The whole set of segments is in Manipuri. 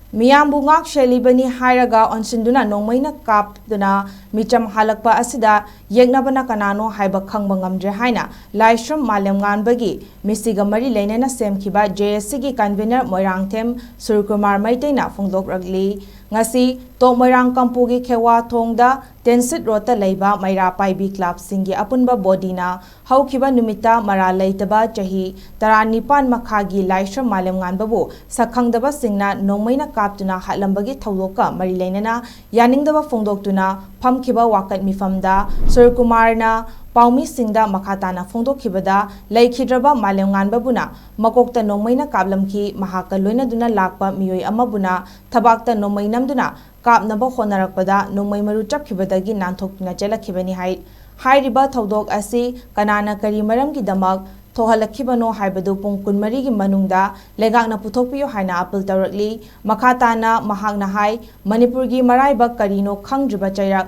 Miyambu ngak shelibani hairaga onsinduna nongmaina kapduna micham halakpa asida yegnabana kanano haiba khangba ngamdre haina laishram malemnganbagi misiga mari leinena semkhiba JSC convener Moirangthem Surkumar Maitaina phongdokragli ngasi to Moirang Kampugi Khewa Thongda Tensit Rota leiba Maira Paibi Club singi apunba bodina haukiba numita mara leitaba chahi taranipan makhagi laishram malemnganbabu sakhangdaba singna nongmaina kaptuna hatlambagi thaudoka mari leinana yaningdaba phongdoktuna phamkiba wakat mifamda Surkumarna Paumi Singda Makatana Phongdokhibada Laikhidraba Malemnganbabuna Makokta Nongmaina Kablamki Mahaka Loinaduna Lakpa Miyoi Amabuna Thabakta Nongmainamduna Kapnaba Honarakpada Nongmai Maru Chapkhibadagi Nanthokna Chelakhibani Hairiba Thaudok Asi Kanana Kari Maramgidamak Thohalakhibano HAIBADU Pung Kunmarigi Manungda Legakna Puthokpiyo Haina Appeal Tawrakli Makatana Mahakna Hai Manipurgi Maraiba Karino Khangdriba Chairak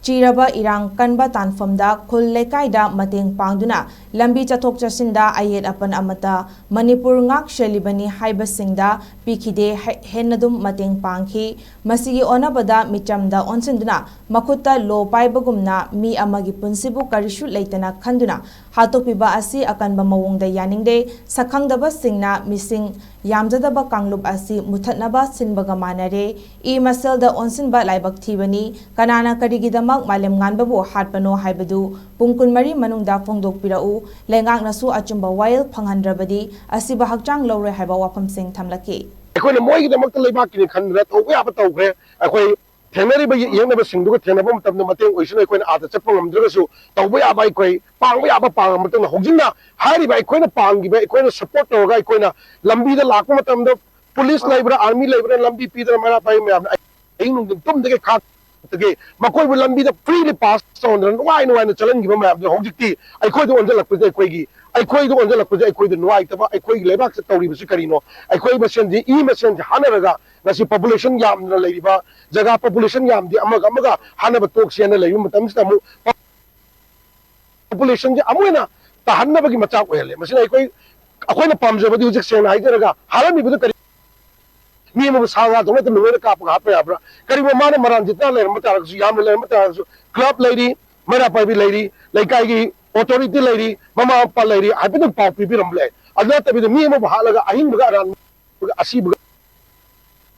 Chiraba Irang Kanba Tanfamda Khul Lekaida Mateng Pangduna Lambi Chathok Chasinda Ayet Apan Amata Manipur Ngak Shelibani Haiba Singda Pikide Henadum Mateng Pangki Masigi Onabada Michamda Onsinduna Makuta Lo Paibagumna Mi Amagi Punsibu Karishu Leitana Khanduna Hatopiba Asi Akanba Mawongda Yaningde Sakhangdaba Singna Missing Yamjadaba Kanglub Asi Muthatnaba Sinbaga Manare E Maselda Onsinba Laibak Thibani Kanana Karigidamak Malemnganbabu HATPANO HAIBADU Pungkun Mari Manungda Phongdokpirau Lengaknasu Achumba Wail Khanghandrabadi Ashiba Hakchang Louroi Haiba Wafam Singh Thamlaki Akhoi moigidamakta leibakini khanra tawbe aba tawkhre akhoi thenariba yengnaba singduga thenaba matamna mateng oisina akhoi aada chappa ngamdragasu tawbe aba akhoi pangba aba pang matangna hojingna hairiba akhoi panggiba akhoi support tawga akhoi lambi da lakpa matamda police laibra army laibra lambi pidra mara pai me ainung tumdege khat tege makoi lambi da freely pass on why no why challenge giba ma hojikti akhoi do onjalakpa akhoi gi akhoi do onjalakpa akhoi do nuai taba akhoi leibak se tawri bisi karino akhoi masen ji e masen ji hanaraga nasi population yam na leiba jaga population yam di amaga hanaba tok siana leibu matam sta mu population ji amuina ta hanaba gi macha oile masina akhoi na pamjabadi hujik sena haidaraga halami bu kari mi mu saga dona te nuera ka pa pa abra kari ma mana maran jitna le mata su yam le mata club lady mera pa bi lady laikai gi authority lady mama pa lady abin pa pi bi ramle adna te bi mi mu halaga ahin buga ran Ashiba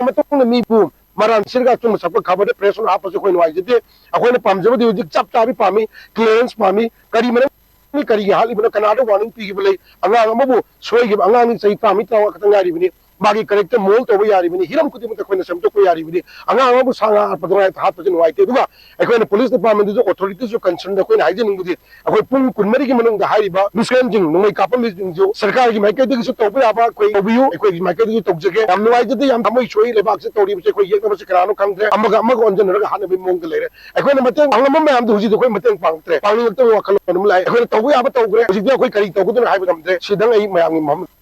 matong mi bu maran sirga chung sapka khabade press on apas khoi nwai jide akhoi na pamjabadi hujik chap tabi pami clearance pami kari mana ni kari hali bana Canada warning pi gi bele anga amabu soi gi anga ni sei pami taw katangari bini bagi character mol to yari bini hiram kuti mata khoi na samto ko yari bini anga amabu sanga padra hat pajin wai te duba akhoi na police department jo authorities jo concern da khoi na haijin ngudi akhoi pung kunmari gi manung da hariba muslim jing ngai kapam jing jo sarkar gi maike de gi to ba ba khoi obiu akhoi gi maike de to jege am nwai jide yam thamoi choi le bak se tori se khoi yek na se krano khangtre amaga onjan ra hana bi mong le akhoi na mateng angam ma am du ji khoi mateng pangtre pangni to wa khalo num lai akhoi to ba to gre ji de khoi kari to gu na haiba namtre sidang ai mayam ni